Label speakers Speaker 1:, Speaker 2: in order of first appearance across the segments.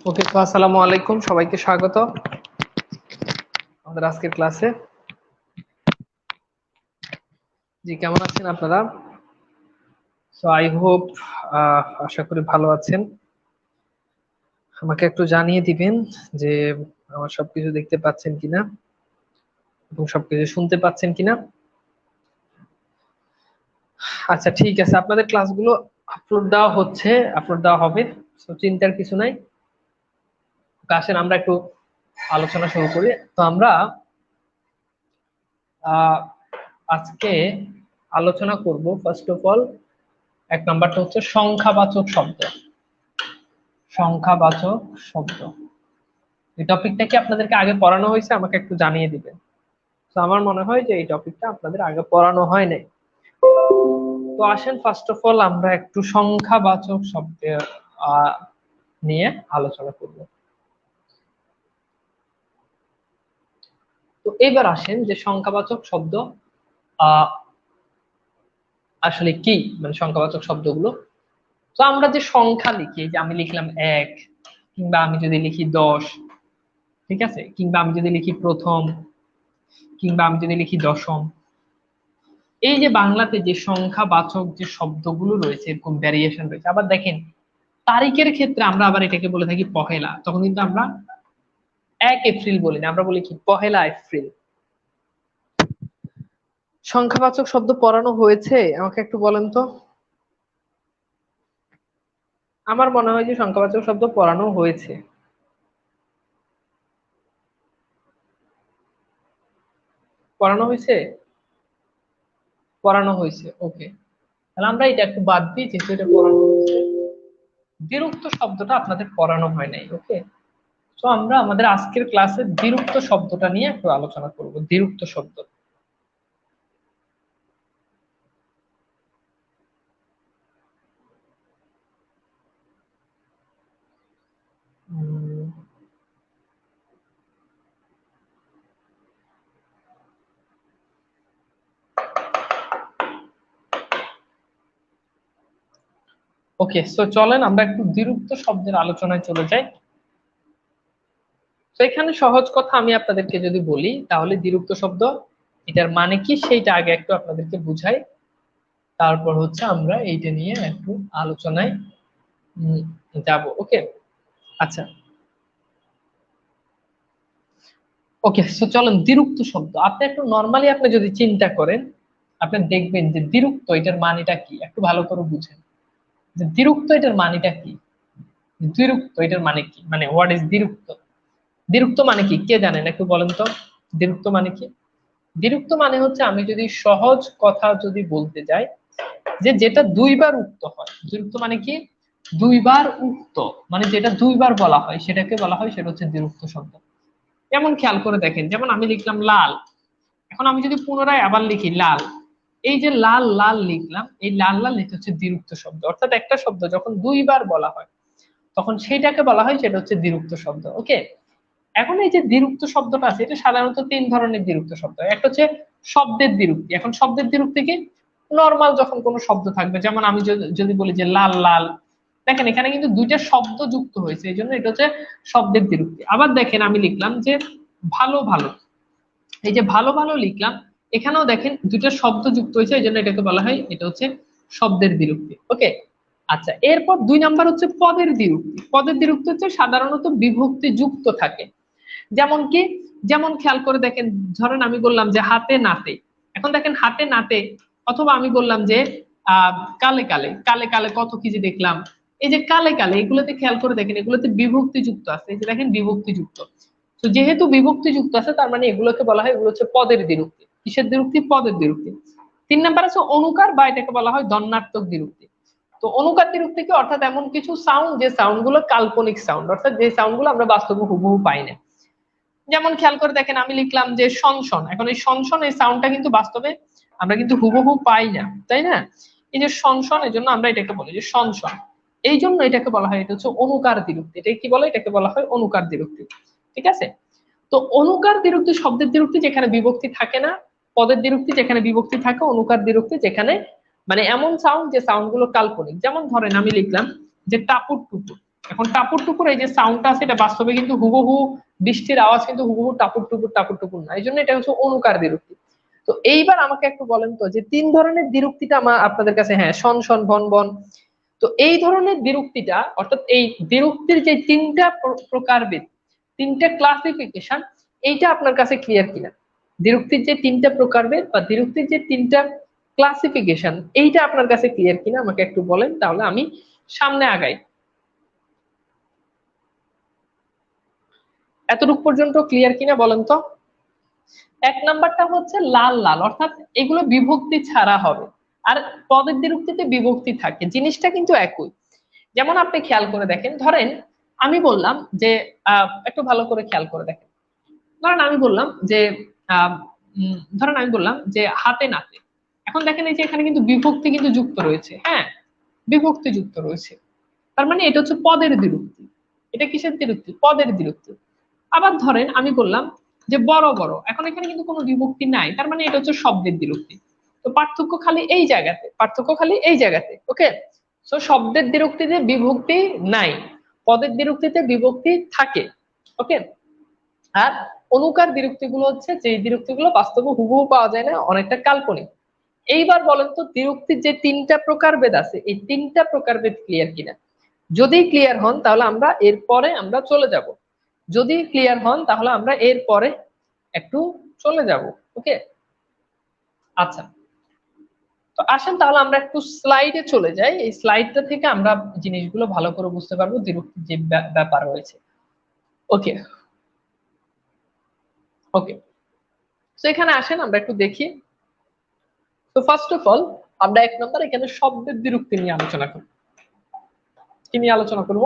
Speaker 1: ওকে, তো আসসালামু আলাইকুম, সবাইকে স্বাগত আমাদের আজকের ক্লাসে। জি, কেমন আছেন আপনারা? সো আই হোপ আশা করি ভালো আছেন। আমাকে একটু জানিয়ে দিবেন যে আমার সবকিছু দেখতে পাচ্ছেন কিনা এবং সবকিছু শুনতে পাচ্ছেন কিনা। আচ্ছা, ঠিক আছে, আপনাদের ক্লাসগুলো আপলোড দেওয়া হচ্ছে, আপলোড দেওয়া হবে, তো চিন্তার কিছু নাই। আসেন আমরা একটু আলোচনা শুরু করি। তো আমরা আহ আজকে আলোচনা করব ফার্স্ট অফ অল, এক নাম্বারটা হচ্ছে সংখ্যাবাচক শব্দ। সংখ্যাবাচক শব্দ, এই টপিকটা কি আপনাদেরকে আগে পড়ানো হয়েছে? আমাকে একটু জানিয়ে দিবেন। তো আমার মনে হয় যে এই টপিকটা আপনাদের আগে পড়ানো হয় নাই। তো আসেন ফার্স্ট অফ অল আমরা একটু সংখ্যাবাচক শব্দের নিয়ে আলোচনা করব। তো এবার আসেন যে সংখ্যাবাচক শব্দ আহ আসলে কি, মানে সংখ্যাবাচক শব্দগুলো। তো আমরা যে সংখ্যা লিখি, যে আমি লিখলাম 1, কিংবা আমি যদি লিখি 10, ঠিক আছে, কিংবা আমি যদি লিখি প্রথম, কিংবা আমি যদি লিখি দশম, এই যে বাংলাতে যে সংখ্যাবাচক যে শব্দগুলো রয়েছে, এরকম ভ্যারিয়েশন রয়েছে। আবার দেখেন, তারিখের ক্ষেত্রে আমরা আবার এটাকে বলে থাকি পহেলা, তখন কিন্তু আমরা 1 এপ্রিল বলি না, আমরা বলি কি পহেলা এপ্রিল। সংখ্যাবাচক শব্দ পড়ানো হয়েছে আমাকে একটু বলেন তো। আমার মনে হয় যে সংখ্যাবাচক শব্দ পড়ানো হয়েছে। পড়ানো হয়েছে, পড়ানো হয়েছে, ওকে। তাহলে আমরা এটা একটু বাদ দিই, যেহেতু এটা পড়ানো হয়েছে। দ্বিরুক্ত শব্দটা আপনাদের পড়ানো হয় নাই, ওকে। তো আমরা আমাদের আজকের ক্লাসে দ্বিরুক্ত শব্দটা নিয়ে একটু আলোচনা করব। দ্বিরুক্ত শব্দ, ওকে। সো চলেন আমরা একটু দ্বিরুক্ত শব্দের আলোচনায় চলে যাই। তো এখানে সহজ কথা আমি আপনাদেরকে যদি বলি, তাহলে দ্বিরুক্ত শব্দ এটার মানে কি সেইটা আগে একটু আপনাদেরকে বুঝাই, তারপর হচ্ছে আমরা এইটা নিয়ে একটু আলোচনায় যাব, ওকে। আচ্ছা, ওকে। সো চলেন, দ্বিরুক্ত শব্দ আপনি একটু নর্মালি আপনি যদি চিন্তা করেন, আপনি দেখবেন যে দ্বিরুক্ত এটার মানেটা কি, একটু ভালো করে বুঝেন যে দ্বিরুক্ত এটার মানেটা কি। দ্বিরুক্ত এটার মানে কি, মানে হোয়াট ইজ দ্বিরুক্ত? দ্বিরুক্ত মানে কি কে জানেন একটু বলেন তো। দ্বিরুক্ত মানে কি? দ্বিরুক্ত মানে হচ্ছে, আমি যদি সহজ কথা যদি বলতে যাই, যে যেটা দুইবার উক্ত হয়। দ্বিরুক্ত মানে কি? দুইবার উক্ত, মানে যেটা দুইবার বলা হয় সেটাকে বলা হয়, সেটা হচ্ছে দ্বিরুক্ত শব্দ। যেমন খেয়াল করে দেখেন, যেমন আমি লিখলাম লাল, এখন আমি যদি পুনরায় আবার লিখি লাল, এই যে লাল লাল লিখলাম, এই লাল লাল এটা হচ্ছে দ্বিরুক্ত শব্দ। অর্থাৎ একটা শব্দ যখন দুইবার বলা হয় তখন সেটাকে বলা হয়, সেটা হচ্ছে দ্বিরুক্ত শব্দ, ওকে। এখন এই যে দ্বিরুক্ত শব্দটা আছে, এটা সাধারণত 3 ধরনের দ্বিরুক্ত শব্দ। একটা হচ্ছে শব্দের দ্বিরুক্তি। এখন শব্দের দ্বিরুক্তি কি? নর্মাল যখন কোনো শব্দ থাকবে, যেমন আমি যদি বলি যে লাল লাল, দেখেন এখানে কিন্তু দুইটা শব্দ যুক্ত হয়েছে, এই জন্য এটা হচ্ছে শব্দের দ্বিরুক্তি। আবার দেখেন আমি লিখলাম যে ভালো ভালো, এই যে ভালো ভালো লিখলাম, এখানেও দেখেন দুইটা শব্দ যুক্ত হয়েছে, এই জন্য এটাকে বলা হয়, এটা হচ্ছে শব্দের দ্বিরুক্তি, ওকে। আচ্ছা, এরপর 2 নাম্বার হচ্ছে পদের দ্বিরুক্তি। পদের দ্বিরুক্তি হচ্ছে সাধারণত বিভক্তি যুক্ত থাকে। যেমন কি? যেমন খেয়াল করে দেখেন, ধরেন আমি বললাম যে হাতে নাতে, এখন দেখেন হাতে নাতে, অথবা আমি বললাম যে আহ কালে কালে, কালে কালে কত কি যে দেখলাম, এই যে কালে কালে, এগুলোতে খেয়াল করে দেখেন এগুলোতে বিভক্তি যুক্ত আছে, এই যে দেখেন বিভক্তি যুক্ত। তো যেহেতু বিভক্তি যুক্ত আছে, তার মানে এগুলোকে বলা হয়, এগুলো হচ্ছে পদের দ্বিরুক্তি। কিসের দ্বিরুক্তি? পদের দ্বিরুক্তি। 3 নাম্বার আছে অনুকার, বা এটাকে বলা হয় দন্যাত্মক দ্বিরুক্তি। তো অনুকার দ্বিরুক্তি কি? অর্থাৎ এমন কিছু সাউন্ড, যে সাউন্ড গুলো কাল্পনিক সাউন্ড, অর্থাৎ যে সাউন্ড গুলো আমরা বাস্তবে হুবহু পাই না। যেমন খেয়াল করে দেখেন আমি লিখলাম যে সনসন, এখন এই সনসন, এই সাউন্ডটা কিন্তু বাস্তবে আমরা কিন্তু হুবহু পাই না, তাই না? এই যে সনসন, এই জন্য আমরা এটাকে বলি যে সনসন। এই জন্য এটাকে বলা হয়, এটা হচ্ছে অনুকার দ্বিরুক্তি। এটা কি বলে? এটাকে বলা হয় অনুকার দ্বিরুক্তি, ঠিক আছে। তো অনুকার দ্বিরুক্তি শব্দের দ্বিরুক্তি, যেখানে বিভক্তি থাকে না। পদের দ্বিরুক্তি যেখানে বিভক্তি থাকে। অনুকার দ্বিরুক্তি যেখানে মানে এমন সাউন্ড, যে সাউন্ড গুলো কাল্পনিক। যেমন ধরেন আমি লিখলাম যে টাপুর টুপুর, এখন টাপুর টুপুর এই যে সাউন্ডটা আছে এটা বাস্তবে কিন্তু হুবহু বৃষ্টির আওয়াজ কিন্তু হুবহু টাপুর টুপুর না, এই জন্য এটা হচ্ছে অনুকার দ্বিরুক্তি। তো এইবার আমাকে একটু বলেন তো যে তিন ধরনের দ্বিরুক্তিটা আমার আপনাদের কাছে, হ্যাঁ শন শন বন বন, তো এই ধরনের দ্বিরুক্তিটা অর্থাৎ এই দ্বিরুক্তির যে তিনটা প্রকারভেদ, তিনটা ক্লাসিফিকেশন, এইটা আপনার কাছে ক্লিয়ার কিনা? দ্বিরুক্তির যে তিনটা প্রকারভেদ বা দ্বিরুক্তির যে তিনটা ক্লাসিফিকেশন, এইটা আপনার কাছে ক্লিয়ার কিনা আমাকে একটু বলেন, তাহলে আমি সামনে আগাই। এতটুকু পর্যন্ত ক্লিয়ার কিনা বলেন তো? এক নাম্বারটা হচ্ছে লাল লাল, অর্থাৎ এগুলো বিভক্তি ছাড়া হবে, আর পদের দ্বিরুক্তিতে বিভক্তি থাকে, জিনিসটা কিন্তু একই। যেমন আপনি খেয়াল করে দেখেন, ধরেন আমি বললাম যে একটু ভালো করে খেয়াল করে দেখেন, ধরেন আমি বললাম যে আহ ধরেন আমি বললাম যে হাতে নাতে। এখন দেখেন এই যে এখানে কিন্তু বিভক্তি কিন্তু যুক্ত রয়েছে, হ্যাঁ বিভক্তি যুক্ত রয়েছে, তার মানে এটা হচ্ছে পদের দ্বিরুক্তি। এটা কিসের দ্বিরুক্তি? পদের দ্বিরুক্তি। আবার ধরেন আমি বললাম যে বড় বড়, এখন এখানে কিন্তু কোনো বিভক্তি নাই, তার মানে এটা হচ্ছে শব্দের দ্বিরুক্তি। তো পার্থক্য খালি এই জায়গাতে, পার্থক্য খালি এই জায়গাতে, ওকে। তো শব্দের দ্বিরুক্তিতে বিভক্তি নাই, পদের দ্বিরুক্তিতে বিভক্তি থাকে, ওকে। আর অনুকার দ্বিরুক্তি গুলো হচ্ছে যে দ্বিরুক্তি গুলো বাস্তবে হুবহু পাওয়া যায় না, অনেকটা কাল্পনিক। এইবার বলেন তো দ্বিরুক্তির যে তিনটা প্রকারভেদ আছে, এই তিনটা প্রকারভেদ ক্লিয়ার কিনা? যদি ক্লিয়ার হন তাহলে আমরা এরপরে আমরা চলে যাব, যদি ক্লিয়ার হন তাহলে আমরা এরপরে একটু চলে যাব, ওকে। আচ্ছা, তো আসেন তাহলে আমরা একটু স্লাইডে চলে যাই, এই স্লাইডটা থেকে আমরা জিনিসগুলো ভালো করে বুঝতে পারবো দ্বিরুক্তির যে ব্যাপার রয়েছে, ওকে ওকে। তো এখানে আসেন আমরা একটু দেখি। তো ফার্স্ট অফ অল আমরা এক নম্বর এখানে শব্দের দ্বিরুক্তি নিয়ে আলোচনা করব। কি নিয়ে আলোচনা করব?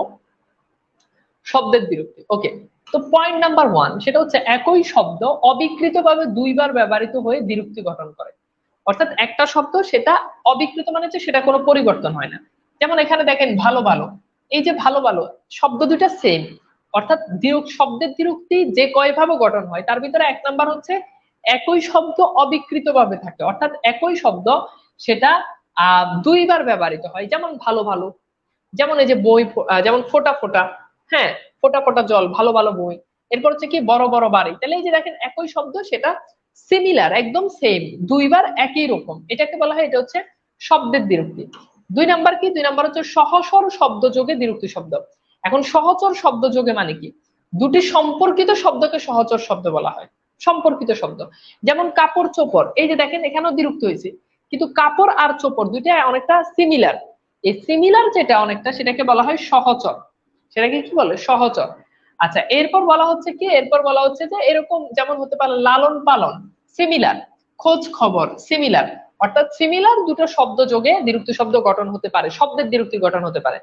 Speaker 1: শব্দের দ্বিরুক্তি, ওকে। তো পয়েন্ট নাম্বার ওয়ান, সেটা হচ্ছে একই শব্দ অবিকৃতভাবে দুইবার ব্যবহৃত হয়ে দ্বিরুক্তি গঠন করে। অর্থাৎ একটা শব্দ সেটা অবিকৃত মানে হচ্ছে সেটা কোনো পরিবর্তন হয় না। যেমন এখানে দেখেন ভালো ভালো, এই যে ভালো ভালো শব্দ দুইটা সেম, অর্থাৎ শব্দের দ্বিরুক্তি যে কয়ভাবে গঠন হয় তার ভিতরে এক নাম্বার হচ্ছে একই শব্দ অবিকৃত ভাবে থাকে, অর্থাৎ একই শব্দ সেটা দুইবার ব্যবহৃত হয়। যেমন ভালো ভালো, যেমন এই যে বই, যেমন ফোটা ফোটা, হ্যাঁ ফোটা ফোটা জল, ভালো ভালো বই। এরপর হচ্ছে কি বড় বড় বাড়ি, তাহলে এই যে দেখেন একই শব্দ সেটা সিমিলার, একদম সেম, দুইবার একই রকম, এটাকে বলা হয় এটা হচ্ছে শব্দের দ্বিরুক্তি। দুই নাম্বার কি? দুই নাম্বার হচ্ছে সহস্বর শব্দ যোগে দ্বিরুক্তি শব্দ। এখন সহচর শব্দ যোগে মানে কি? দুটি সম্পর্কিত শব্দকে সহচর শব্দ বলা হয়, সম্পর্কিত শব্দ। যেমন কাপড় চোপড়, এই যে দেখেন এখানেও দ্বিরুক্তি হয়েছে, কিন্তু কাপড় আর চোপড় দুইটা অনেকটা সিমিলার, এই সিমিলার যেটা অনেকটা সেটাকে বলা হয় সহচর, সেটাকে কি বলে? সহচর। আচ্ছা, এরপর বলা হচ্ছে কি, এরপর বলা হচ্ছে যে এরকম যেমন হতে পারে লালন পালন, সিমিলার, খোঁজ খবর, সিমিলার। অর্থাৎ সিমিলার দুটো শব্দ যোগে দ্বিরুক্তি শব্দ গঠন হতে পারে, শব্দের দ্বিরুক্তি গঠন হতে পারে।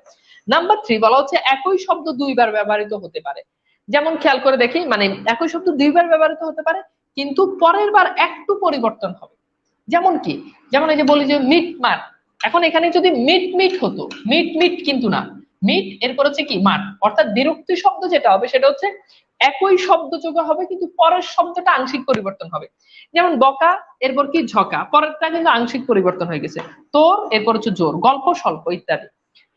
Speaker 1: নাম্বার থ্রি বলা হচ্ছে একই শব্দ দুইবার ব্যবহৃত হতে পারে। যেমন খেয়াল করে দেখি, মানে একই শব্দ দুইবার ব্যবহৃত হতে পারে কিন্তু পরের বার একটু পরিবর্তন হবে। যেমন কি? যেমন এই যে বলি যে মিট মাঠ, এখন এখানে যদি মিট মিট হতো, মিট মিট কিন্তু না, মিট এরপর হচ্ছে কি মাঠ, অর্থাৎ বিরক্তি শব্দ যেটা হবে সেটা হচ্ছে একই শব্দ যোগ হবে কিন্তু পরের শব্দটা আংশিক পরিবর্তন হবে। যেমন বকা, এরপর কি ঝকা, পরেরটা কিন্তু আংশিক পরিবর্তন হয়ে গেছে। তোর, এরপর হচ্ছে জোর, গল্প স্বল্প ইত্যাদি।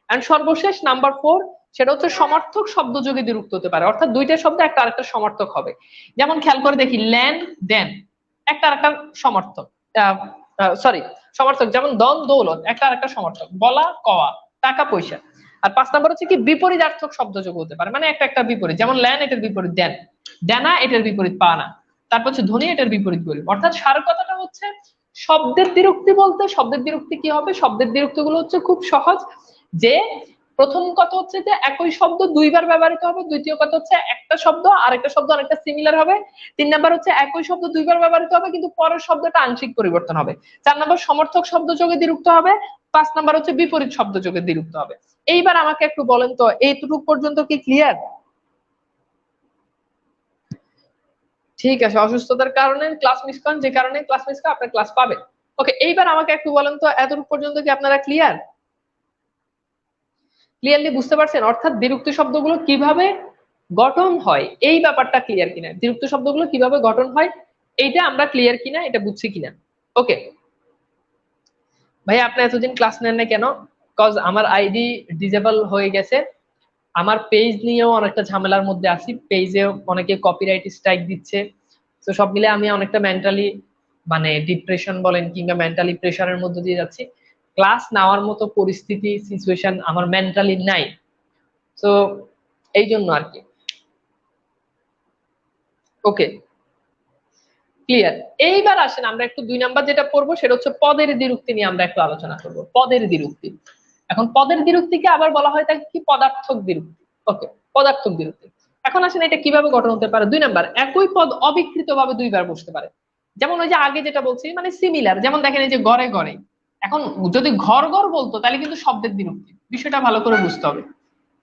Speaker 1: এন্ড সর্বশেষ নাম্বার ফোর, সেটা হচ্ছে সমার্থক শব্দ যোগে দ্বিরুক্ত হতে পারে, অর্থাৎ দুইটা শব্দ একটা আরেকটা সমার্থক হবে। যেমন খেয়াল করে দেখি ল্যান দেন, একটা আরেকটা সমর্থক, সরি সমর্থক, যেমন দন দৌলত, একটা আরেকটা সমর্থক, বলা কওয়া, টাকা পয়সা। আর পাঁচ নাম্বার হচ্ছে কি বিপরীতার্থক শব্দ যোগ হতে পারে, মানে একটা একটা বিপরীত, যেমন ল্যান এটার বিপরীত দেন, দেনা এটার বিপরীত পানা, তারপর হচ্ছে ধনী এটার বিপরীত গরিব। অর্থাৎ সার কথাটা হচ্ছে শব্দের দ্বিরুক্তি বলতে, শব্দের দ্বিরুক্তি কি হবে? শব্দের দ্বিরুক্তি গুলো হচ্ছে খুব সহজ, যে প্রথম কথা হচ্ছে যে একই শব্দ দুইবার ব্যবহৃত হবে, দ্বিতীয় কথা হচ্ছে একটা শব্দ আরেকটা শব্দ অনেকটা সিমিলার হবে, তিন নাম্বার হচ্ছে একই শব্দ দুইবার ব্যবহৃত হবে কিন্তু পরের শব্দটা আংশিক পরিবর্তন হবে, চার নাম্বার সমর্থক শব্দ যোগে দ্বিরুক্ত হবে, পাঁচ নাম্বার হচ্ছে বিপরীত শব্দ যোগে দ্বিরুক্ত হবে। এইবার আমাকে একটু বলেন তো এইটুকু পর্যন্ত কি ক্লিয়ার? ঠিক আছে, অসুস্থতার কারণে ক্লাস মিস করেন, যে কারণে ক্লাস মিস করেন আপনার ক্লাস পাবেন। ওকে, এইবার আমাকে একটু বলেন তো এতটুকু পর্যন্ত কি আপনারা ক্লিয়ার? ক্লিয়ারলি বুঝতে পারছেন অর্থাৎ দ্বিরুক্তি শব্দগুলো কিভাবে গঠন হয় এই ব্যাপারটা ক্লিয়ার কিনা, দ্বিরুক্তি শব্দগুলো কিভাবে গঠন হয় এইটা আমরা ক্লিয়ার কিনা, এটা বুঝছি কিনা? ওকে ভাই, আপনি এতদিন ক্লাস নেন না কেন? কজ আমার আইডি ডিজেবল হয়ে গেছে, আমার পেজ নিয়েও অনেকটা ঝামেলার মধ্যে আছি, পেজে অনেকে কপিরাইট স্ট্রাইক দিচ্ছে। তো সব মিলে আমি অনেকটা মেন্টালি মানে ডিপ্রেশন বলেন কিংবা মেন্টালি প্রেশারের মধ্যে দিয়ে যাচ্ছি। ক্লাস নেওয়ার মতো পরিস্থিতি সিচুয়েশন আমার মেন্টালি নাই। তো এই জন্য আর কি। ওকে, ক্লিয়ার। এইবার আসেন আমরা একটু 2 নাম্বার যেটা পড়বো সেটা হচ্ছে পদের দ্বিরুক্তি নিয়ে আমরা একটু আলোচনা করবো। পদের দ্বিরুক্তি, এখন পদের দ্বিরুক্তিকে আবার বলা হয় তাকে কি, পদার্থক দ্বিরুক্তি। ওকে, পদার্থক দ্বিরুক্তি। এখন আসেন এটা কিভাবে গঠন হতে পারে। 2 নাম্বার, একই পদ অবিকৃত ভাবে দুইবার বসতে পারে। যেমন ওই যে আগে যেটা বলছি মানে সিমিলার, যেমন দেখেন এই যে ঘরে ঘরে। এখন যদি ঘর ঘর বলতো তাহলে কিন্তু শব্দের দ্বিরুক্তি, বিষয়টা ভালো করে বুঝতে হবে।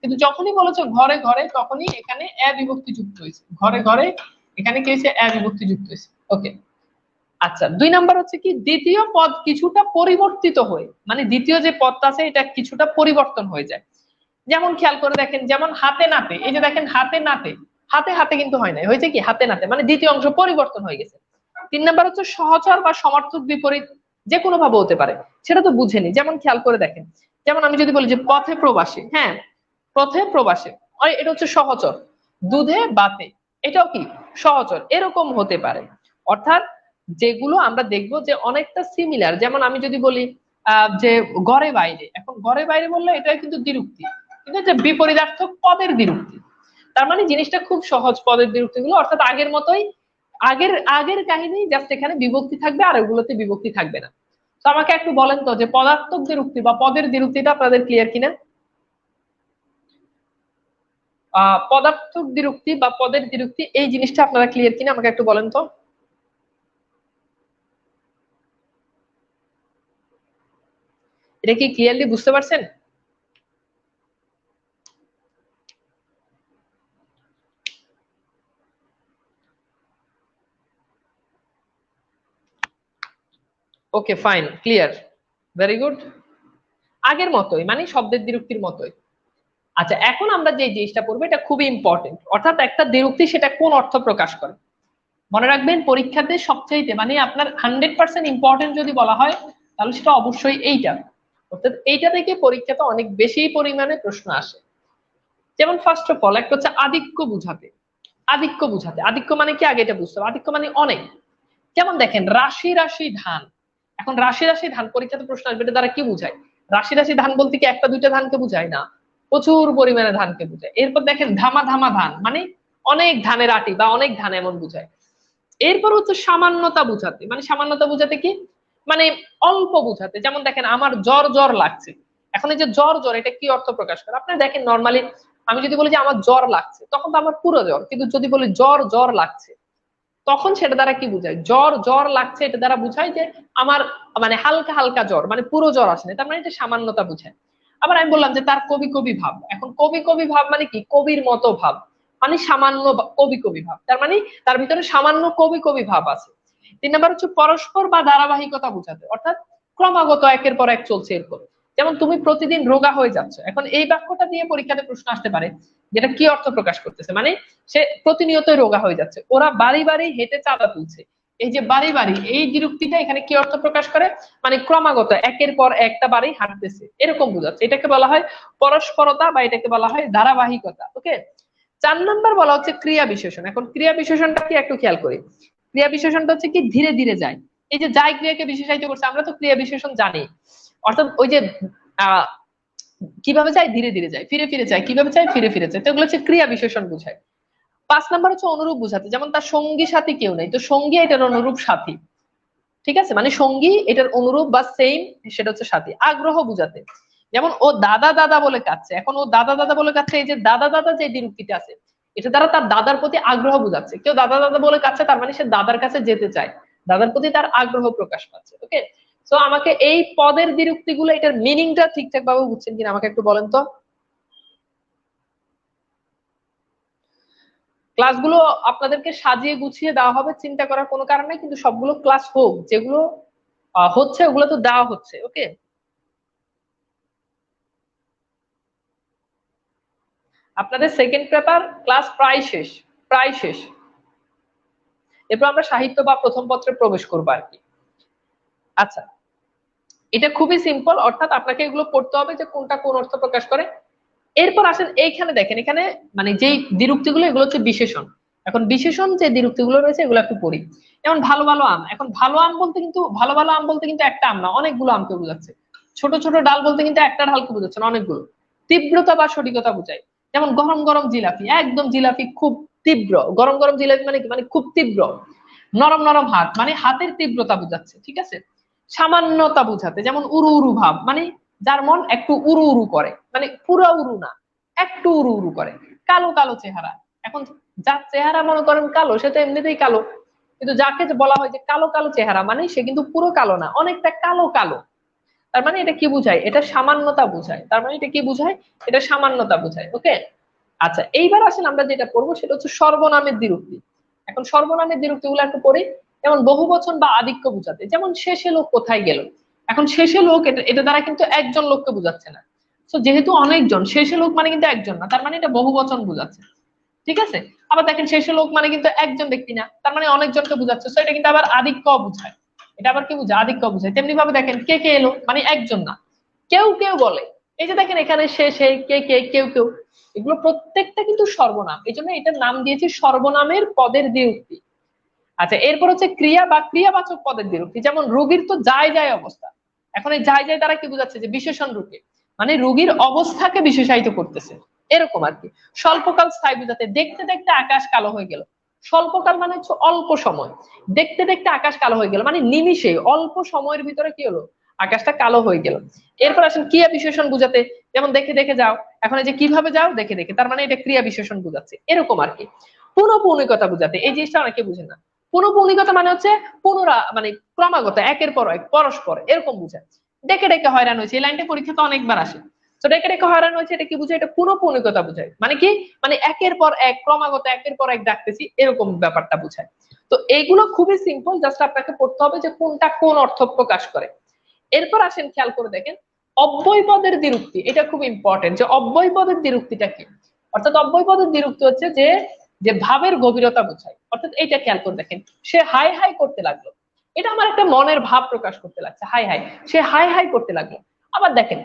Speaker 1: কিন্তু যখনই বলেছে ঘরে ঘরে তখনই এখানে এ বিভক্তি যুক্ত হয়েছে, ঘরে ঘরে এখানে কি হয়েছে, এ বিভক্তি যুক্ত হয়েছে। ওকে, আচ্ছা 2 নাম্বার হচ্ছে কি, দ্বিতীয় পদ কিছুটা পরিবর্তিত হয়ে, মানে দ্বিতীয় যে পদটা আছে এটা কিছুটা পরিবর্তন হয়ে যায়। যেমন খেয়াল করে দেখেন, যেমন হাতে নাতে, এই যে দেখেন হাতে নাতে, হাতে হাতে কিন্তু হয় নাই, হয়েছে কি হাতে নাতে, মানে দ্বিতীয় অংশ পরিবর্তন হয়ে গেছে। 3 নাম্বার হচ্ছে সহচর বা সমার্থক বিপরীত, যে কোনো ভাবে হতে পারে, সেটা তো বুঝেনি। যেমন খেয়াল করে দেখেন, যেমন আমি যদি বলি যে পথে প্রবাসী, হ্যাঁ পথে প্রবাসী, এটা হচ্ছে সহচর। দুধে বাতে, এটাও কি সহচর, এরকম হতে পারে। অর্থাৎ যেগুলো আমরা দেখবো যে অনেকটা সিমিলার, যেমন আমি যদি বলি যে ঘরে বাইরে, এখন ঘরে বাইরে বললে এটা কিন্তু দ্বিরুক্তি, কিন্তু এটা বিপরীতার্থক পদের দ্বিরুক্তি। তার মানে জিনিসটা খুব সহজ, পদের দ্বিরুক্তি গুলো অর্থাৎ আগের মতোই, আগের আগের কাহিনী, জাস্ট এখানে বিভক্তি থাকবে আর ওগুলোতে বিভক্তি থাকবে না। তো আমাকে একটু বলেন তো যে পদার্থক দ্বিরুক্তি বা পদের দ্বিরুক্তিটা আপনাদের ক্লিয়ার কিনা। পদার্থক দ্বিরুক্তি বা পদের দ্বিরুক্তি এই জিনিসটা আপনারা ক্লিয়ার কিনা আমাকে একটু বলেন তো। এটা কি ক্লিয়ারলি বুঝতে পারছেন? Okay fine, clear, very good. আগের মতোই, মানে শব্দের দ্বিরুক্তির মতোই। আচ্ছা এখন আমরা যে জিনিসটা পড়বো এটা খুবই ইম্পর্টেন্ট, অর্থাৎ একটা দ্বিরুক্তি সেটা কোন অর্থ প্রকাশ করে। মনে রাখবেন পরীক্ষাতে সবচাইতে মানে আপনার 100% ইম্পর্টেন্ট যদি বলা হয় তাহলে সেটা অবশ্যই এইটা। অর্থাৎ এইটা থেকে পরীক্ষাতে অনেক বেশি পরিমাণে প্রশ্ন আসে। যেমন ফার্স্ট অফ অল একটা হচ্ছে আধিক্য বুঝাতে। আধিক্য বুঝাতে, আধিক্য মানে কি আগে এটা বুঝতে হবে, আধিক্য মানে অনেক। যেমন দেখেন রাশি রাশি ধান, এখন রাশি রাশি ধান পরীক্ষাতে প্রশ্ন আসবে, এটা দ্বারা কি বুঝায়? রাশি রাশি ধান বলতে কি একটা দুইটা ধানকে বুঝায় না, প্রচুর পরিমাণে ধানকে বুঝায়। এরপর দেখেন ধামা ধামা ধান মানে অনেক ধানের আটি বা অনেক ধান এমন বুঝায়। এরপর হচ্ছে সামান্যতা বুঝাতে, মানে সামান্যতা বুঝাতে কি, মানে অল্প বুঝাতে। যেমন দেখেন আমার জ্বর জ্বর লাগছে, এখন এই যে জ্বর জ্বর এটা কি অর্থ প্রকাশ করে আপনি দেখেন নর্মালি, আমি যদি বলি যে আমার জ্বর লাগছে তখন তো আমার পুরো জ্বর, কিন্তু যদি বলি জ্বর জ্বর লাগছে তখন সেটা দ্বারা কি বুঝায়, জ্বর জ্বর লাগছে এটা দ্বারা বুঝায় যে আমার মানে হালকা হালকা জ্বর, মানে পুরো জ্বর আসেনি, তার মানে এটা সামান্যতা বুঝায়। আবার আমি বললাম যে তার কবি কবি ভাব, এখন কবি কবি ভাব মানে কি, কবির মতো ভাব, মানে সামান্য কবি কবি ভাব, তার মানে তার ভিতরে সামান্য কবি কবি ভাব আছে। 3 নাম্বার হচ্ছে পরস্পর বা ধারাবাহিকতা বোঝাতে, অর্থাৎ ক্রমাগত একের পর এক চলছে এরকম। যেমন তুমি প্রতিদিন রোগা হয়ে যাচ্ছ, এখন এই বাক্যটা দিয়ে পরীক্ষাতে প্রশ্ন আসতে পারে, যেটা কি অর্থ প্রকাশ করতেছে, মানে সে প্রতিনিয়তই রোগা হয়ে যাচ্ছে। ওরা বাড়ি বাড়ি হেঁটে চাঁদা তুলছে, এই যে বাড়ি বাড়ি এই বিরক্তিটা এখানে কি অর্থ প্রকাশ করে, মানে ক্রমাগত একের পর একটা বাড়ি হাঁটতেছে এরকম বোঝাচ্ছে। এটাকে বলা হয় পরস্পরতা বা এটাকে বলা হয় ধারাবাহিকতা। ওকে, 4 নাম্বার বলা হচ্ছে ক্রিয়া বিশেষণ। এখন ক্রিয়া বিশেষণটা কি একটু খেয়াল করি, ক্রিয়া বিশেষণটা হচ্ছে কি ধীরে ধীরে যায়। এই যে যাই ক্রিয়াকে বিশেষায়িত করছে, আমরা তো ক্রিয়া বিশেষণ জানি, অর্থাৎ ওই যে আহ কিভাবে যায়, ধীরে ধীরে যায়, ফিরে ফিরে যায়, কিভাবে যায়, ফিরে ফিরে যায়, তো এগুলো হচ্ছে ক্রিয়া বিশেষণ বোঝায়। 5 নাম্বার হচ্ছে অনুরূপ বোঝাতে, যেমন তার সঙ্গী সাথী কেউ নেই, তো সঙ্গী এটার অনুরূপ সাথী, ঠিক আছে, মানে সঙ্গী এটার অনুরূপ বা সেম, সেটা হচ্ছে সাথী। আগ্রহ বুঝাতে, যেমন ও দাদা দাদা বলে কাচ্ছে, এখন ও দাদা দাদা বলে কাচ্ছে, এই যে দাদা দাদা যে দ্বিরুক্তিটা আছে এটা দ্বারা তার দাদার প্রতি আগ্রহ বুঝাচ্ছে। কেউ দাদা দাদা বলে কাচ্ছে তার মানে সে দাদার কাছে যেতে চায়, দাদার প্রতি তার আগ্রহ প্রকাশ পাচ্ছে। ওকে, তো আমাকে এই পদের দ্বিরুক্তি গুলো এটার মিনিংটা ঠিকঠাক ভাবে বুঝছেন কিনা আমাকে একটু বলেন তো। ক্লাসগুলো আপনাদেরকে সাজিয়ে গুছিয়ে দেওয়া হবে, চিন্তা করার কোনো কারণ নেই, কিন্তু সবগুলো ক্লাস হোক, যেগুলো হচ্ছে ওগুলো তো দেওয়া হচ্ছে। ওকে, আপনাদের সেকেন্ড পেপার ক্লাস প্রায় শেষ, প্রায় শেষ। এরপর আমরা সাহিত্য বা প্রথম পত্রে প্রবেশ করবো আর কি। আচ্ছা, এটা খুবই সিম্পল, অর্থাৎ আপনাকে এগুলো পড়তে হবে যে কোনটা কোন অর্থ প্রকাশ করে। এরপর আসেন এইখানে দেখেন, এখানে মানে যেই দ্বিরুক্তিগুলো এগুলো হচ্ছে বিশেষণ। এখন বিশেষণ যে দ্বিরুক্তিগুলো রয়েছে এগুলো একটু পড়ি। যেমন ভালো ভালো আম, এখন ভালো আম বলতে কিন্তু ভালো ভালো আম বলতে কিন্তু একটা আম না, অনেকগুলো আমকে বোঝাচ্ছে। ছোট ছোট ডাল বলতে কিন্তু একটা ডালকে বোঝাচ্ছে না, অনেকগুলো। তীব্রতা বা সঠিকতা বোঝায়। যেমন গরম গরম জিলাপি, একদম জিলাপি খুব তীব্র। গরম গরম জিলাপি মানে কি, মানে খুব তীব্র। নরম নরম হাত মানে হাতের তীব্রতা বোঝাচ্ছে, ঠিক আছে। সামান্যতা বোঝাতে, যেমন উরু উরু ভাব মানে যার মন একটু উরু উরু করে, মানে পুরো উরু না, একটু উরু উরু করে। কালো কালো চেহারা, এখন যার চেহারা মনে করেন কালো সে তো এমনিতেই কালো, কিন্তু যাকে যে বলা হয় যে কালো কালো চেহারা মানে সে কিন্তু পুরো কালো না, অনেকটা কালো কালো। তার মানে এটা কি বোঝায়, এটা সামান্যতা বোঝায়। তার মানে এটা কি বোঝায়, এটা সামান্যতা বোঝায়। ওকে, আচ্ছা এইবার আসেন আমরা যেটা পড়বো সেটা হচ্ছে সর্বনামের দ্বিরুক্তি। এখন সর্বনামের দ্বিরুক্তি গুলো একটু পড়ি। যেমন বহুবচন বা আধিক্য বোঝাতে, যেমন শেষে লোক কোথায় গেল। এখন শেষে লোক এটা এটা দ্বারা কিন্তু একজন লোককে বোঝাচ্ছে না। তো যেহেতু অনেকজন, শেষে লোক মানে কিন্তু একজন না, তার মানে এটা বহুবচন বোঝাচ্ছে, ঠিক আছে। আবার দেখেন শেষে লোক মানে কিন্তু একজন ব্যক্তি না, তার মানে অনেকজনকে বোঝাচ্ছে, তো এটা কিন্তু আবার আধিক্য বোঝায়। এটা আবার কি বোঝায়, আধিক্য বোঝায়। তেমনি ভাবে দেখেন কে কে এলো মানে একজন না, কেউ কেউ বলে। এই যে দেখেন এখানে শেষে কে কে, কেউ কেউ, এগুলো প্রত্যেকটা কিন্তু সর্বনাম, এই জন্য এটার নাম দিয়েছি সর্বনামের পদের দ্বিরুক্তি। আচ্ছা এরপর হচ্ছে ক্রিয়া বা ক্রিয়াবাচক পদের দ্বিরুক্তি। যেমন রোগীর তো যায় যায় অবস্থা, এখন এই যায় যায় দ্বারা কি বোঝাচ্ছে, যে বিশেষণ রূপে মানে রোগীর অবস্থাকে বিশেষায়িত করতেছে, এরকম আর কি। স্বল্পকাল স্থায়ী বোঝাতে, দেখতে দেখতে আকাশ কালো হয়ে গেল। স্বল্পকাল মানে হচ্ছে অল্প সময়, দেখতে দেখতে আকাশ কালো হয়ে গেল মানে নিমিষে অল্প সময়ের ভিতরে কি হলো, আকাশটা কালো হয়ে গেল। এরপর আসেন ক্রিয়া বিশেষণ বুঝাতে, যেমন দেখে দেখে যাও, এখন এই যে কিভাবে যাও দেখে দেখে, তার মানে এটা ক্রিয়া বিশেষণ বুঝাচ্ছে, এরকম আর কি। পুনঃপৌনিকতা বুঝাতে, এই জিনিসটা অনেকে বুঝে না। পুনঃপৌনিকতা মানে হচ্ছে পুনরা মানে ক্রমাগত, একের পর এক, পরস্পর, এরকম বুঝায়। ডেকে ডেকে হয়রান হয়েছে, এই লাইনটা পরীক্ষা তো অনেকবার আসে। তো ডেকে ডেকে হয়রান হয়েছে এটা কি বুঝায়, এটা পুনঃপৌনিকতা বুঝায়। মানে কি, মানে একের পর এক ক্রমাগত একের পর এক ডাকতেছি, এরকম ব্যাপারটা বুঝায়। তো এইগুলো খুবই সিম্পল, জাস্ট আপনাকে পড়তে হবে যে কোনটা কোন অর্থ প্রকাশ করে। এরপর আসেন খেয়াল করে দেখেন অব্যয় পদের দ্বিরুক্তি, এটা খুব ইম্পর্টেন্ট, যে অব্যয় পদের দ্বিরুক্তিটা কি। অর্থাৎ অব্যয় পদের দ্বিরুক্তি হচ্ছে যে যে ভাবের গভীরতা বোঝায়। অর্থাৎ এইটা খেয়াল করে দেখেন, সে হাই হাই করতে লাগলো, এটা আমার একটা মনের ভাব প্রকাশ করতে লাগছে, হাই হাই, সে হাই হাই করতে লাগলো। আবার দেখেন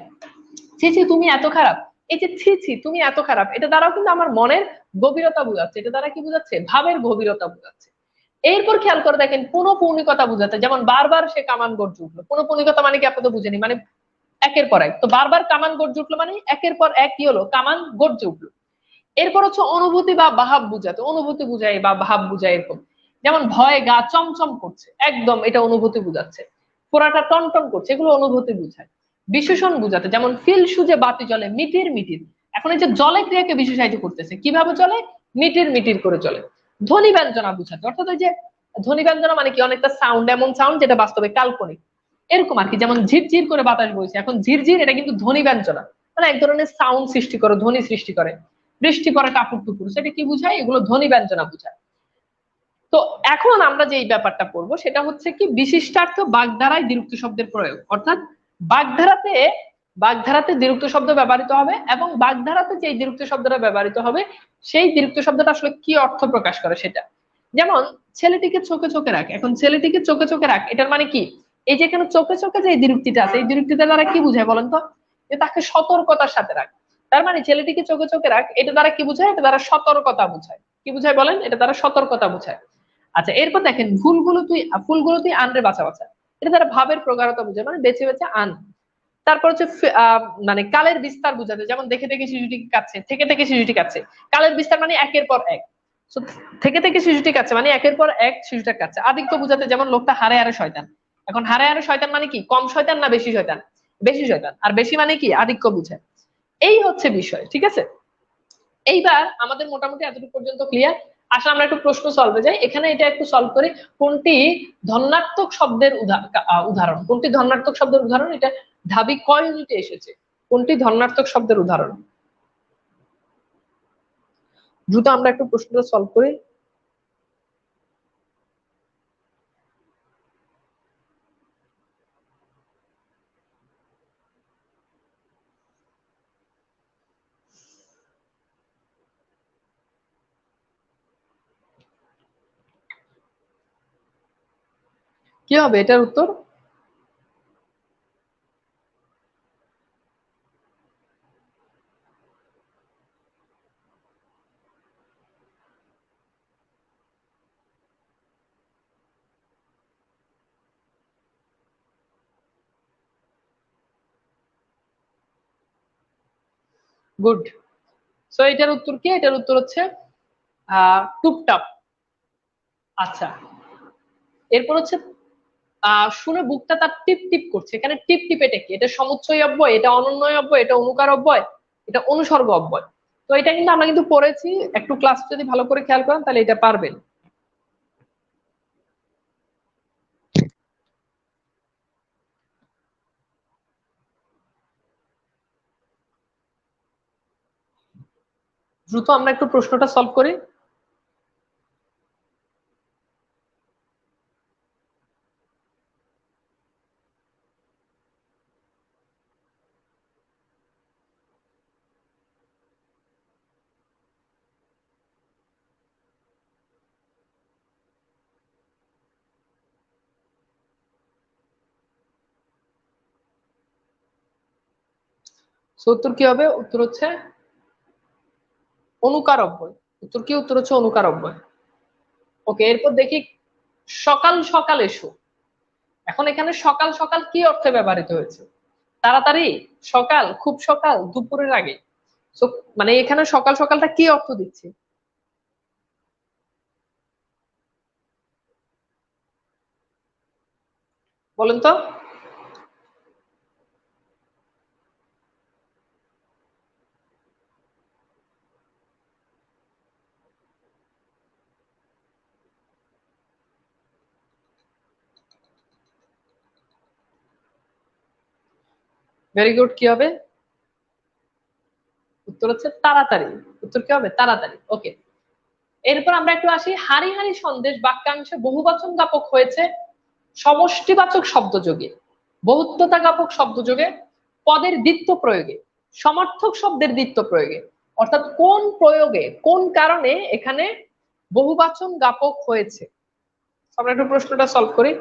Speaker 1: ছি ছি তুমি এত খারাপ, এই যে ছি ছি তুমি এত খারাপ, এটা দ্বারাও কিন্তু আমার মনের গভীরতা বোঝাচ্ছে, এটা দ্বারা কি বোঝাচ্ছে, ভাবের গভীরতা বোঝাচ্ছে। এরপর খেয়াল করে দেখেন পুনঃপৌনিকতা বুঝাতে, যেমন বারবার সে কামান গর্জে উঠলো। পুনঃপৌনিকতা মানে কি আপনি তো বুঝেনি, মানে একের পর এক, তো বারবার কামান গর্জে উঠলো মানে একের পর এক কি হলো, কামান গর্জে উঠলো। এরপর হচ্ছে অনুভূতি বা ভাব বুঝাতে, অনুভূতি বুঝায় বা ভাব বুঝায় এরকম। যেমন ভয়ে গা চমচম করছে, একদম এটা অনুভূতি বুঝাচ্ছে। ফোড়াটা টনটন করছে, এগুলো অনুভূতি বুঝায়। বিশেষণ বুঝাতে, যেমন ফিল সুজে বাতি জলে মিটির মিটির, এখন এই যে জলে ক্রিয়াকে বিশেষায়িত করতেছে, কিভাবে চলে, মিটির মিটির করে চলে। ধ্বনি ব্যঞ্জনা বুঝাতে, অর্থাৎ ওই যে ধ্বনি ব্যঞ্জনা মানে কি, অনেকটা সাউন্ড, এমন সাউন্ড যেটা বাস্তবে কাল্পনিক, এরকম আর কি। যেমন ঝিরঝির করে বাতাস বইছে, এখন ঝিরঝির এটা কিন্তু ধ্বনি ব্যঞ্জনা, মানে এক ধরনের সাউন্ড সৃষ্টি করে, ধ্বনি সৃষ্টি করে। বৃষ্টি পরে টাপুর টুপুর, সেটা কি বুঝায়, এগুলো ধ্বনি ব্যঞ্জনা বুঝায়। তো এখন আমরা যে এই ব্যাপারটা পড়বো সেটা হচ্ছে কি বিশিষ্টার্থ বাগধারায় দ্বিরুক্ত শব্দের প্রয়োগ। অর্থাৎ বাগধারাতে, বাগধারাতে দ্বিরুক্ত শব্দ ব্যবহৃত হবে, এবং বাগধারাতে যে দ্বিরুক্ত শব্দটা ব্যবহৃত হবে সেই দ্বিরুক্ত শব্দটা আসলে কি অর্থ প্রকাশ করে সেটা। যেমন ছেলেটিকে চোখে চোখে রাখ, এখন ছেলেটিকে চোখে চোখে রাখ এটার মানে কি, এই যে এখানে চোখে চোখে যে দ্বিরুক্তিটা আছে, এই দ্বিরুক্তিটা দ্বারা কি বুঝায় বলেন তো, যে তাকে সতর্কতার সাথে রাখ। তার মানে ছেলেটিকে চোখে চোখে রাখ এটা দ্বারা কি বুঝায়, এটা দ্বারা সতর্কতা বুঝায়। কি বুঝায় বলেন, এটা দ্বারা সতর্কতা বুঝায়। আচ্ছা এরপর দেখেন ফুলগুলো তুই আনরে বাছা বাছা, এটা দ্বারা ভাবের প্রগাঢ়তা বুঝায়, মানে বেছে বেছে আন। তারপর হচ্ছে মানে কালের বিস্তার বুঝাতে, যেমন দেখে দেখে শিশুটি কাচ্ছে, থেকে থেকে শিশুটি কাচ্ছে। কালের বিস্তার মানে একের পর এক। So, থেকে থেকে শিশুটি কাচ্ছে মানে একের পর এক শিশুটা কাচ্ছে। আদিত্য বুঝাতে, যেমন লোকটা হারে হারে শয়তান, এখন হারে হারে শয়তান মানে কি, কম শয়তান না বেশি শয়তান, বেশি শয়তান, আর বেশি মানে কি আধিক্য বুঝায়। এই হচ্ছে বিষয়, ঠিক আছে। এইবার আমাদের মোটামুটি এতটুকু পর্যন্ত ক্লিয়ার। আসলে আমরা একটু প্রশ্ন সলভে যাই, এখানে এটা একটু সলভ করি। কোনটি ধনাত্মক শব্দের উদাহরণ, কোনটি ধনাত্মক শব্দের উদাহরণ, এটা ঢাবি ক ইউনিটে এসেছে। কোনটি ধনাত্মক শব্দের উদাহরণ, দ্রুত আমরা একটু প্রশ্নটা সলভ করি। কি হবে এটার উত্তর, গুড। সো এটার উত্তর কি? এটার উত্তর হচ্ছে টুপটাপ। আচ্ছা, এরপর হচ্ছে শুনে বুকটা তার টিপ টিপ করছে। এখানে টিপ টিপ এটা কি? এটা সমুচ্চয় অব্যয়, এটা অনন্যয় অব্যয়, এটা অনুকার অব্যয়, এটা অনুসর্গ অব্যয়। তো এটা কিন্তু আমরা কিন্তু পড়েছি, একটু ক্লাস যদি ভালো করে খেয়াল করেন তাহলে এটা পারবেন। দ্রুত আমরা একটু প্রশ্নটা সলভ করি। So, উত্তর কি হবে? উত্তর হচ্ছে অনুকার অব্যয়। উত্তর কি? উত্তর হচ্ছে অনুকার অব্যয়। ওকে, এরপর দেখি সকাল সকাল এসো। এখন এখানে সকাল সকাল কি অর্থে ব্যবহৃত হয়েছে? তাড়াতাড়ি, সকাল, খুব সকাল, দুপুরের আগে। তো মানে এখানে সকাল সকালটা কি অর্থ দিচ্ছে? বলেন তো। ভেরি গুড, কি হবে? উত্তর হচ্ছে তাড়াতাড়ি। উত্তর কি হবে? তাড়াতাড়ি। ওকে, এরপর আমরা একটু আসি, হারি হারি সন্দেশ বাক্যাংশে বহুবচন জ্ঞাপক হয়েছে সমষ্টিবাচক শব্দযোগে, বহুত্বতা জ্ঞাপক শব্দযোগে, পদের দ্বিত্ব প্রয়োগে, সমার্থক শব্দের দ্বিত্ব প্রয়োগে। অর্থাৎ কোন প্রয়োগে, কোন কারণে এখানে বহুবচন জ্ঞাপক হয়েছে? আমরা একটু প্রশ্নটা সলভ করি।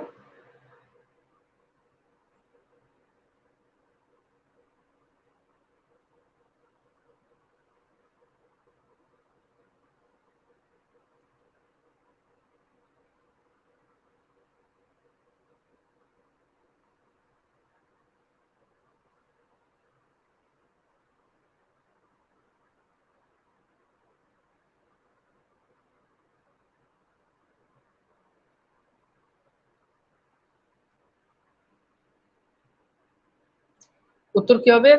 Speaker 1: উত্তর কি হবে?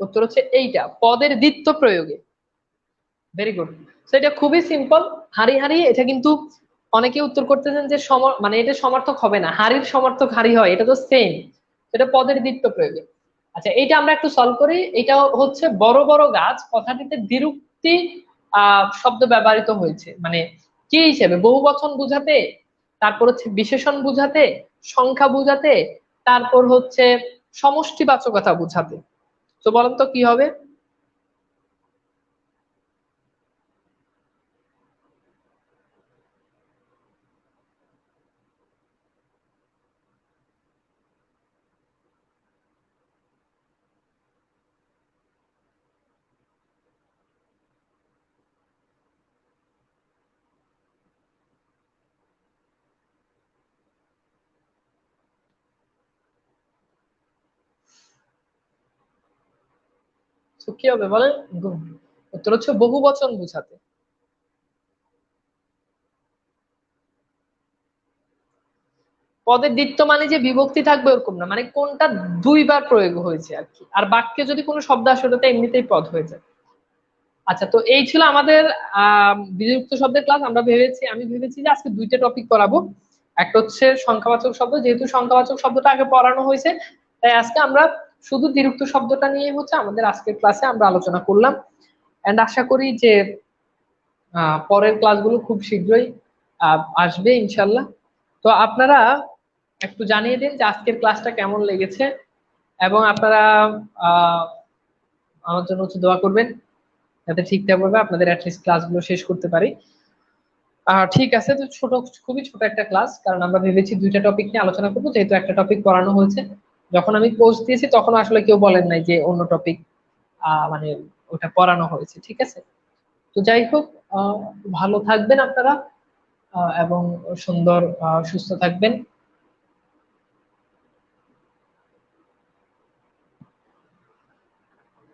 Speaker 1: উত্তর হচ্ছে এইটা, পদের দ্বিত্ব প্রয়োগে। Very good. তো এটা খুবই সিম্পল। হারি হারি, এটা কিন্তু অনেকে উত্তর করতেছেন যে মানে এটা সমার্থক হবে না, হারির সমার্থক হারি হয়, এটা তো সেম। এটা পদের দ্বিত্ব প্রয়োগে। আচ্ছা, এইটা আমরা একটু সলভ করি। এটা হচ্ছে বড় বড় গাছ কথাটিতে দ্বিরুক্তি শব্দ ব্যবহৃত হয়েছে, মানে কি হিসেবে? বহু বচন বুঝাতে, তারপর হচ্ছে বিশেষণ বুঝাতে, সংখ্যা বুঝাতে, তারপর হচ্ছে সমষ্টিবাচকতা বুঝাতে। তো বলেন তো কি হবে? তো কি হবে বলেন? উত্তর হচ্ছে বহু বচন বুঝাতে। পদের দ্বিত্ব মানে যে বিভক্তি থাকবে ওরকম না, মানে কোনটা দুইবার প্রয়োগ হয়েছে আর কি। আর বাক্যে যদি কোনো শব্দ আসে ওটাতে এমনিতেই পদ হয়ে যায়। আচ্ছা, তো এই ছিল আমাদের বিযুক্ত শব্দের ক্লাস। আমি ভেবেছি যে আজকে দুইটা টপিক পড়াবো। একটা হচ্ছে সংখ্যাবাচক শব্দ, যেহেতু সংখ্যাবাচক শব্দটা আগে পড়ানো হয়েছে, তাই আজকে আমরা শুধু দ্বিরুক্ত শব্দটা নিয়ে হচ্ছে আমাদের আজকের ক্লাসে আমরা আলোচনা করলাম। এন্ড আশা করি যে পরের ক্লাসগুলো খুব শীঘ্রই আসবে ইনশাল্লাহ। তো আপনারা একটু জানিয়ে দিন যে আজকের ক্লাসটা কেমন লেগেছে, এবং আপনারা আহ আমার জন্য হচ্ছে দোয়া করবেন যাতে ঠিকঠাক ভাবে আপনাদের অ্যাটলিস্ট ক্লাসগুলো শেষ করতে পারি। ঠিক আছে, তো খুবই ছোট একটা ক্লাস, কারণ আমরা ভেবেছি দুইটা টপিক নিয়ে আলোচনা করবো, যেহেতু একটা টপিক পড়ানো হয়েছে। যখন আমি পোস্ট দিয়েছি তখন আসলে কেউ বলেন নাই যে অন্য টপিক মানে ওটা পড়ানো হয়েছে। ঠিক আছে, তো যাই হোক, আহ ভালো থাকবেন আপনারা, এবং সুন্দর সুস্থ থাকবেন।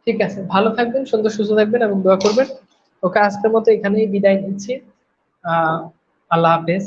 Speaker 1: ঠিক আছে, ভালো থাকবেন, সুন্দর সুস্থ থাকবেন এবং দোয়া করবেন। ওকে, আজকের মতো এখানেই বিদায় নিচ্ছি। আল্লাহ হাফেজ।